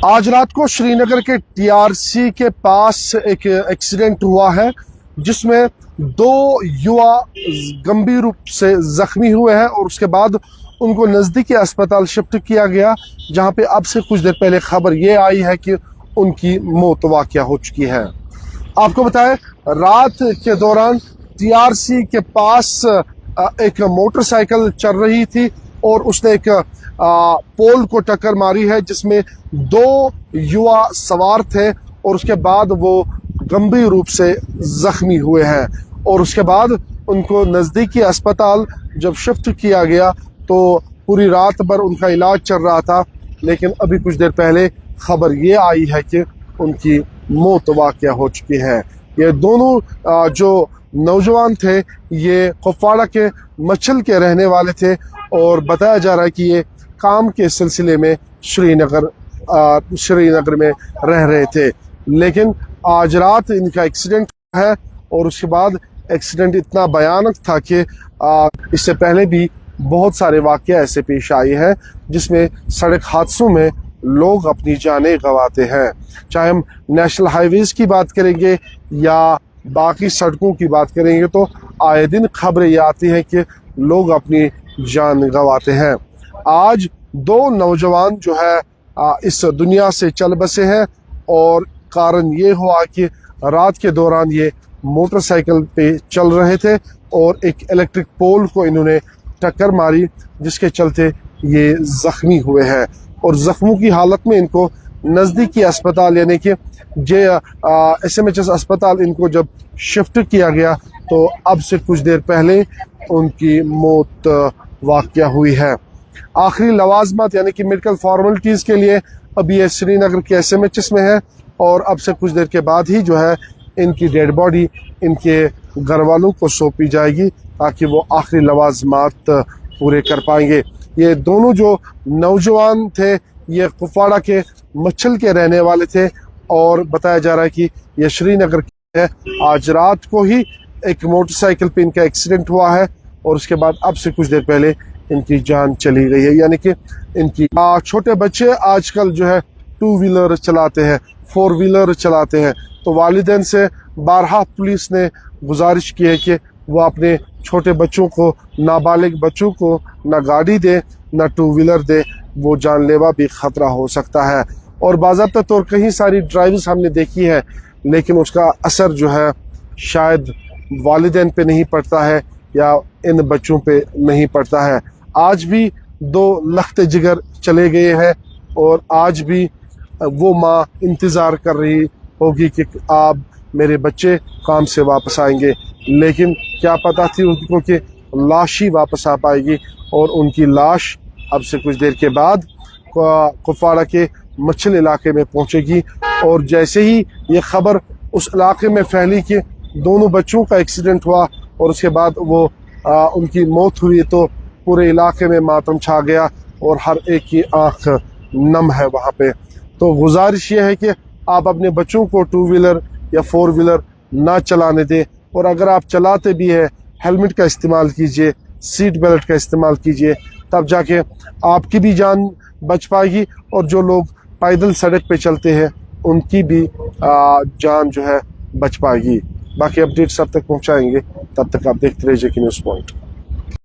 आज रात को श्रीनगर के टीआरसी के पास एक एक्सीडेंट हुआ है जिसमें दो युवा गंभीर रूप से जख्मी हुए हैं और उसके बाद उनको नज़दीकी अस्पताल शिफ्ट किया गया, जहां पे अब से कुछ देर पहले खबर ये आई है कि उनकी मौत वाक़या हो चुकी है। आपको बताएं, रात के दौरान टीआरसी के पास एक मोटरसाइकिल चल रही थी और उसने एक पोल को टक्कर मारी है जिसमें दो युवा सवार थे और उसके बाद वो गंभीर रूप से जख्मी हुए हैं और उसके बाद उनको नज़दीकी अस्पताल जब शिफ्ट किया गया तो पूरी रात भर उनका इलाज चल रहा था, लेकिन अभी कुछ देर पहले खबर ये आई है कि उनकी मौत वाक़या हो चुकी है। ये दोनों जो नौजवान थे ये कुपवाड़ा के मच्छल के रहने वाले थे और बताया जा रहा है कि ये काम के सिलसिले में श्रीनगर में रह रहे थे, लेकिन आज रात इनका एक्सीडेंट है और उसके बाद एक्सीडेंट इतना भयानक था कि इससे पहले भी बहुत सारे वाक़या ऐसे पेश आए हैं जिसमें सड़क हादसों में लोग अपनी जानें गंवाते हैं। चाहे हम नेशनल हाईवेज की बात करेंगे या बाकी सड़कों की बात करेंगे तो आए दिन खबरें ये आती हैं कि लोग अपनी जान गंवाते हैं। आज दो नौजवान जो है इस दुनिया से चल बसे हैं और कारण ये हुआ कि रात के दौरान ये मोटरसाइकिल पे चल रहे थे और एक इलेक्ट्रिक पोल को इन्होंने टक्कर मारी जिसके चलते ये जख्मी हुए हैं और जख्मों की हालत में इनको नज़दीकी अस्पताल यानी कि SMHS अस्पताल इनको जब शिफ्ट किया गया तो अब से कुछ देर पहले उनकी मौत वाक़या हुई है। आखिरी लवाजमात यानी कि मेडिकल फॉर्मेलिटीज़ के लिए अभी ये श्रीनगर के SMHS में है और अब से कुछ देर के बाद ही जो है इनकी डेड बॉडी इनके घर वालों को सौंपी जाएगी ताकि वो आखिरी लवाजमात पूरे कर पाएंगे। ये दोनों जो नौजवान थे ये कुपवाड़ा के मच्छल के रहने वाले थे और बताया जा रहा है कि ये श्रीनगर के है। आज रात को ही एक मोटरसाइकिल पे इनका एक्सीडेंट हुआ है और उसके बाद अब से कुछ देर पहले इनकी जान चली गई है। यानी कि इनकी छोटे बच्चे आजकल जो है 2 व्हीलर चलाते हैं, 4 व्हीलर चलाते हैं, तो वालिदैन से बारहा पुलिस ने गुजारिश की है कि वो अपने छोटे बच्चों को, नाबालिग बच्चों को ना गाड़ी दे ना 2 व्हीलर दे, वो जानलेवा भी खतरा हो सकता है। और बाज़ाब्ता तौर कहीं सारी ड्राइव्स हमने देखी है लेकिन उसका असर जो है शायद वालिदैन पे नहीं पड़ता है या इन बच्चों पे नहीं पड़ता है। आज भी 2 लख्ते जिगर चले गए हैं और आज भी वो माँ इंतज़ार कर रही होगी कि आप मेरे बच्चे काम से वापस आएंगे, लेकिन क्या पता थी उनको कि लाश ही वापस आ पाएगी और उनकी लाश अब से कुछ देर के बाद कुपवाड़ा के मच्छल इलाके में पहुंचेगी। और जैसे ही ये खबर उस इलाके में फैली कि दोनों बच्चों का एक्सीडेंट हुआ और उसके बाद वो उनकी मौत हुई तो पूरे इलाके में मातम छा गया और हर एक की आंख नम है वहाँ पे। तो गुजारिश ये है कि आप अपने बच्चों को 2 व्हीलर या 4 व्हीलर ना चलाने दें और अगर आप चलाते भी हैं हेलमेट का इस्तेमाल कीजिए, सीट बेल्ट का इस्तेमाल कीजिए, तब जाके आपकी भी जान बच पाएगी और जो लोग पैदल सड़क पे चलते हैं उनकी भी जान जो है बच पाएगी। बाकी अपडेट्स अब तक पहुंचाएंगे, तब तक आप देखते रहिए कि न्यूज़ पॉइंट।